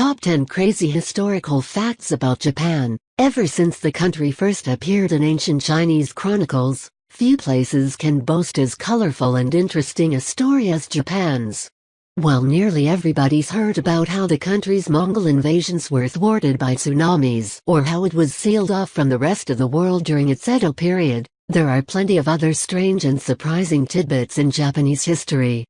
Top 10 Crazy Historical Facts About Japan. Ever since the country first appeared in ancient Chinese chronicles, few places can boast as colorful and interesting a story as Japan's. While nearly everybody's heard about how the country's Mongol invasions were thwarted by tsunamis, or how it was sealed off from the rest of the world during its Edo period, there are plenty of other strange and surprising tidbits in Japanese history.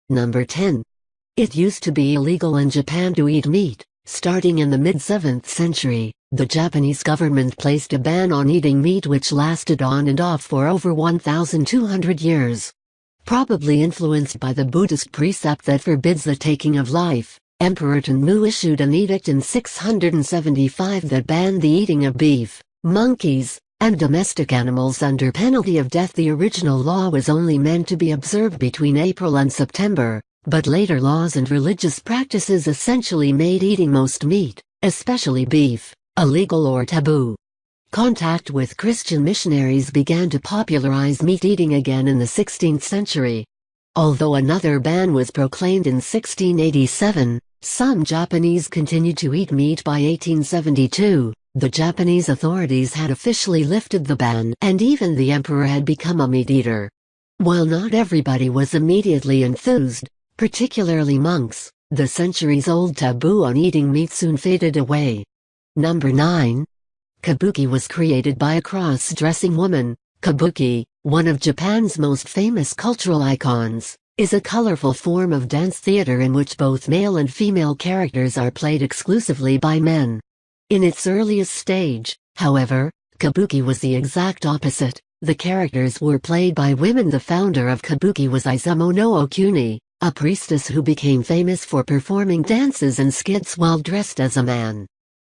Number 10. It used to be illegal in Japan to eat meat. Starting in the mid-7th century, the Japanese government placed a ban on eating meat which lasted on and off for over 1,200 years. Probably influenced by the Buddhist precept that forbids the taking of life, Emperor Atone issued an edict in 675 that banned the eating of beef, monkeys, and domestic animals under penalty of death. The original law was only meant to be observed between April and September, but later laws and religious practices essentially made eating most meat, especially beef, illegal or taboo. Contact with Christian missionaries began to popularize meat eating again in the 16th century. Although another ban was proclaimed in 1687, some Japanese continued to eat meat by 1872. The Japanese authorities had officially lifted the ban, and even the emperor had become a meat eater. While not everybody was immediately enthused, particularly monks, the centuries-old taboo on eating meat soon faded away. Number 9. Kabuki was created by a cross-dressing woman. Kabuki, one of Japan's most famous cultural icons, is a colorful form of dance theater in which both male and female characters are played exclusively by men. In its earliest stage, however, Kabuki was the exact opposite. The characters were played by women. The founder of Kabuki was Izumo no Okuni, a priestess who became famous for performing dances and skits while dressed as a man.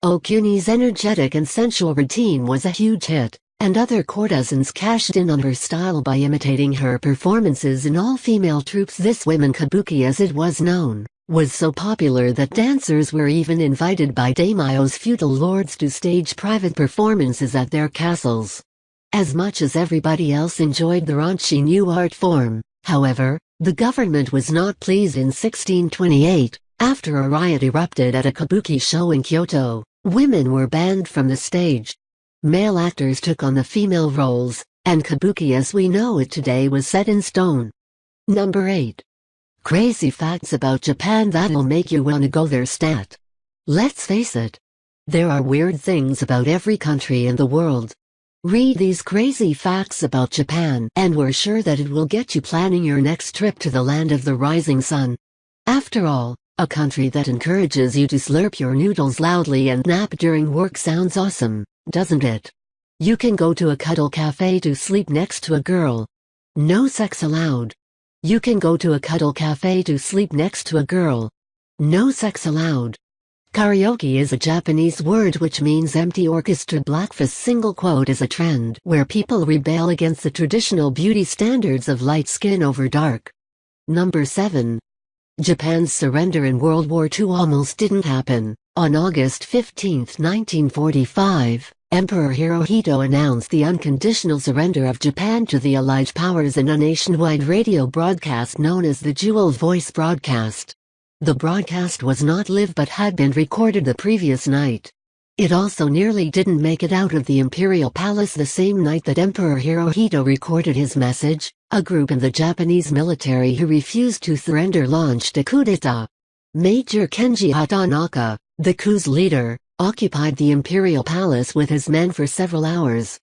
Okuni's energetic and sensual routine was a huge hit, and other courtesans cashed in on her style by imitating her performances in all-female troupes. This women Kabuki, as it was known, was so popular that dancers were even invited by daimyos, feudal lords, to stage private performances at their castles. As much as everybody else enjoyed the raunchy new art form, however, the government was not pleased. In 1628, after a riot erupted at a kabuki show in Kyoto, women were banned from the stage. Male actors took on the female roles, and kabuki as we know it today was set in stone. Number 8. Crazy facts about Japan that'll make you wanna go there. Stat. Let's face it. There are weird things about every country in the world. Read these crazy facts about Japan, and we're sure that it will get you planning your next trip to the land of the rising sun. After all, a country that encourages you to slurp your noodles loudly and nap during work sounds awesome, doesn't it? You can go to a cuddle cafe to sleep next to a girl. No sex allowed. You can go to a cuddle cafe to sleep next to a girl. No sex allowed. Karaoke is a Japanese word which means empty orchestra. Blackface single quote is a trend where people rebel against the traditional beauty standards of light skin over dark. Number 7. Japan's surrender in World War II almost didn't happen. On August 15, 1945, Emperor Hirohito announced the unconditional surrender of Japan to the Allied powers in a nationwide radio broadcast known as the Jewel Voice broadcast. The broadcast was not live but had been recorded the previous night. It also nearly didn't make it out of the Imperial Palace the same night that Emperor Hirohito recorded his message. A group in the Japanese military who refused to surrender launched a coup d'état. Major Kenji Hatanaka, the coup's leader, occupied the Imperial Palace with his men for several hours.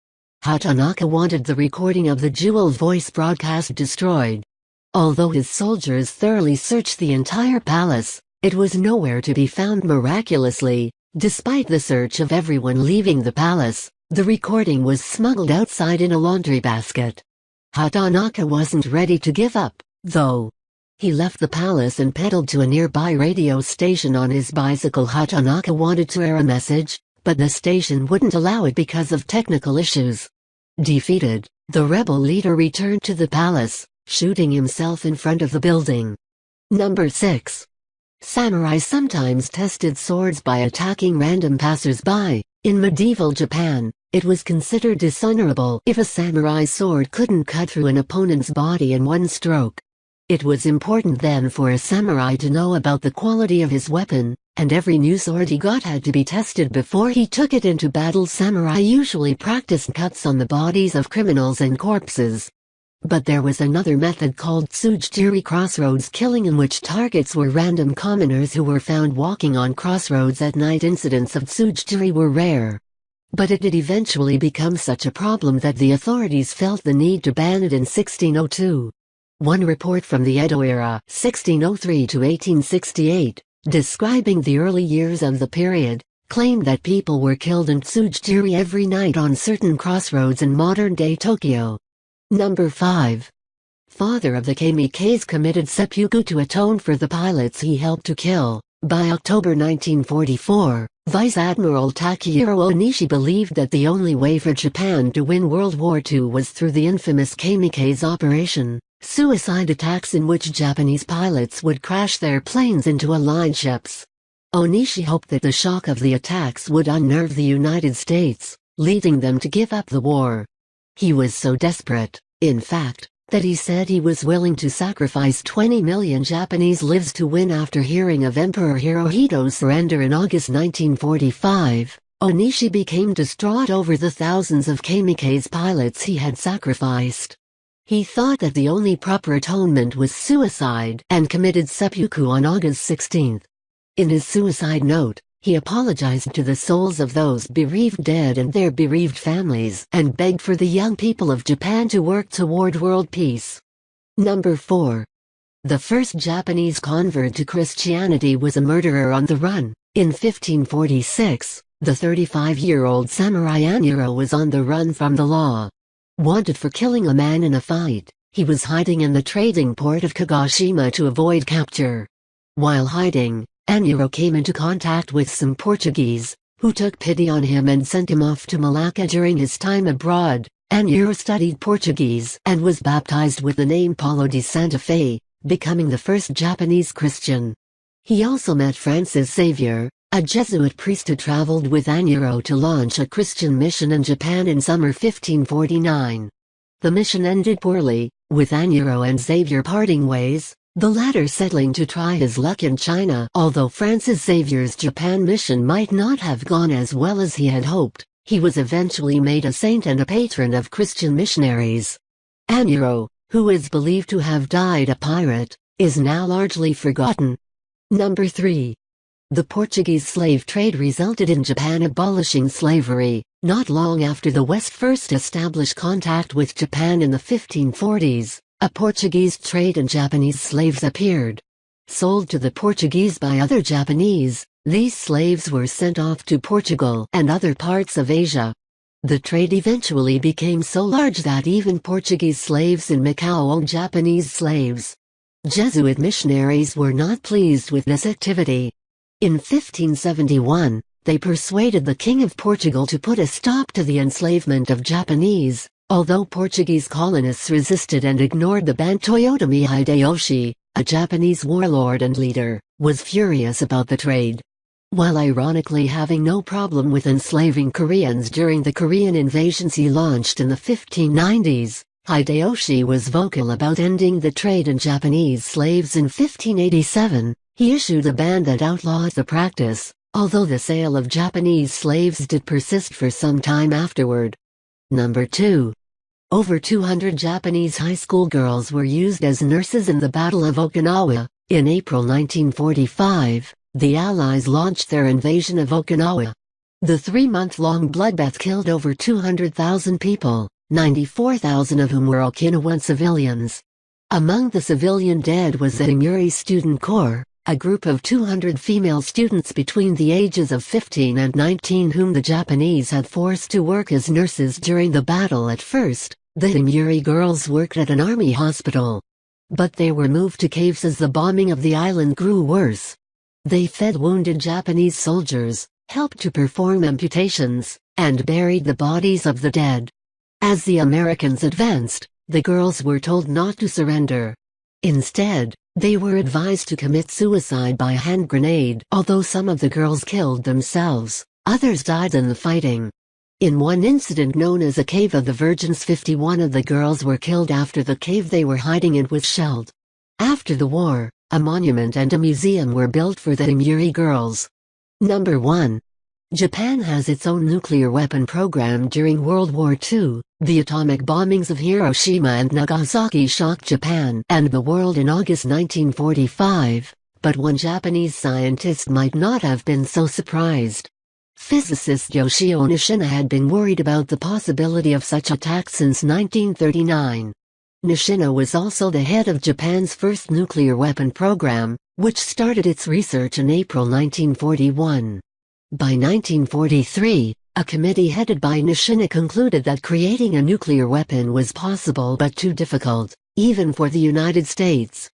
Hatanaka wanted the recording of the Jewel Voice broadcast destroyed. Although his soldiers thoroughly searched the entire palace, it was nowhere to be found. Miraculously, despite the search of everyone leaving the palace, the recording was smuggled outside in a laundry basket. Hatanaka wasn't ready to give up, though. He left the palace and pedaled to a nearby radio station on his bicycle. Hatanaka wanted to air a message, but the station wouldn't allow it because of technical issues. Defeated, the rebel leader returned to the palace, shooting himself in front of the building. Number 6. Samurai sometimes tested swords by attacking random passersby. In medieval Japan, it was considered dishonorable if a samurai sword couldn't cut through an opponent's body in one stroke. It was important then for a samurai to know about the quality of his weapon, and every new sword he got had to be tested before he took it into battle. Samurai usually practiced cuts on the bodies of criminals and corpses. But there was another method called tsujiri, crossroads killing, in which targets were random commoners who were found walking on crossroads at night. Incidents of tsujiri were rare. But it did eventually become such a problem that the authorities felt the need to ban it in 1602. One report from the Edo era, 1603 to 1868, describing the early years of the period, claimed that people were killed in tsujiri every night on certain crossroads in modern-day Tokyo. Number 5. Father of the Kamikaze committed seppuku to atone for the pilots he helped to kill. By October 1944, Vice Admiral Takehiro Onishi believed that the only way for Japan to win World War II was through the infamous Kamikaze operation, suicide attacks in which Japanese pilots would crash their planes into Allied ships. Onishi hoped that the shock of the attacks would unnerve the United States, leading them to give up the war. He was so desperate, in fact, that he said he was willing to sacrifice 20 million Japanese lives to win. After hearing of Emperor Hirohito's surrender in August 1945, Onishi became distraught over the thousands of Kamikaze pilots he had sacrificed. He thought that the only proper atonement was suicide and committed seppuku on August 16. In his suicide note, he apologized to the souls of those bereaved dead and their bereaved families and begged for the young people of Japan to work toward world peace. Number 4. The first Japanese convert to Christianity was a murderer on the run. In 1546, the 35-year-old samurai Anjiro was on the run from the law. Wanted for killing a man in a fight, he was hiding in the trading port of Kagoshima to avoid capture. While hiding, Anjiro came into contact with some Portuguese, who took pity on him and sent him off to Malacca. During his time abroad, Anjiro studied Portuguese and was baptized with the name Paulo de Santa Fe, becoming the first Japanese Christian. He also met Francis Xavier, a Jesuit priest who traveled with Anjiro to launch a Christian mission in Japan in summer 1549. The mission ended poorly, with Anjiro and Xavier parting ways, the latter settling to try his luck in China. Although Francis Xavier's Japan mission might not have gone as well as he had hoped, he was eventually made a saint and a patron of Christian missionaries. Anjiro, who is believed to have died a pirate, is now largely forgotten. Number 3. The Portuguese slave trade resulted in Japan abolishing slavery, not long after the West first established contact with Japan in the 1540s. A Portuguese trade in Japanese slaves appeared. Sold to the Portuguese by other Japanese, these slaves were sent off to Portugal and other parts of Asia. The trade eventually became so large that even Portuguese slaves in Macau owned Japanese slaves. Jesuit missionaries were not pleased with this activity. In 1571, they persuaded the King of Portugal to put a stop to the enslavement of Japanese. Although Portuguese colonists resisted and ignored the ban, Toyotomi Hideyoshi, a Japanese warlord and leader, was furious about the trade. While ironically having no problem with enslaving Koreans during the Korean invasions he launched in the 1590s, Hideyoshi was vocal about ending the trade in Japanese slaves. In 1587, he issued a ban that outlawed the practice, although the sale of Japanese slaves did persist for some time afterward. Number 2. Over 200 Japanese high school girls were used as nurses in the Battle of Okinawa. In April 1945, the Allies launched their invasion of Okinawa. The 3-month-long bloodbath killed over 200,000 people, 94,000 of whom were Okinawan civilians. Among the civilian dead was the Imuri Student Corps, a group of 200 female students between the ages of 15 and 19 whom the Japanese had forced to work as nurses during the battle. At first, the Imuri girls worked at an army hospital. But they were moved to caves as the bombing of the island grew worse. They fed wounded Japanese soldiers, helped to perform amputations, and buried the bodies of the dead. As the Americans advanced, the girls were told not to surrender. Instead, they were advised to commit suicide by hand grenade. Although some of the girls killed themselves, others died in the fighting. In one incident known as a Cave of the Virgins, 51 of the girls were killed after the cave they were hiding in was shelled. After the war, a monument and a museum were built for the Imuri girls. Number 1. Japan has its own nuclear weapon program. During World War II, the atomic bombings of Hiroshima and Nagasaki shocked Japan and the world in August 1945, but one Japanese scientist might not have been so surprised. Physicist Yoshio Nishina had been worried about the possibility of such attacks since 1939. Nishina was also the head of Japan's first nuclear weapon program, which started its research in April 1941. By 1943, a committee headed by Nishina concluded that creating a nuclear weapon was possible but too difficult, even for the United States.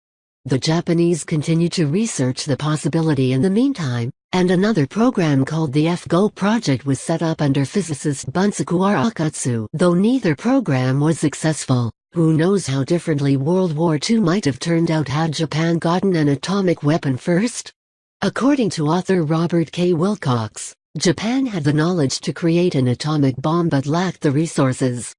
The Japanese continued to research the possibility in the meantime, and another program called the F-Go project was set up under physicist Bunsaku Akatsu. Though neither program was successful, who knows how differently World War II might have turned out had Japan gotten an atomic weapon first? According to author Robert K. Wilcox, Japan had the knowledge to create an atomic bomb but lacked the resources.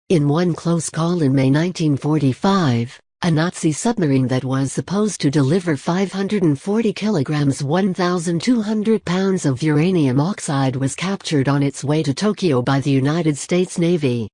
In one close call in May 1945, a Nazi submarine that was supposed to deliver 540 kilograms 1,200 pounds of uranium oxide was captured on its way to Tokyo by the United States Navy.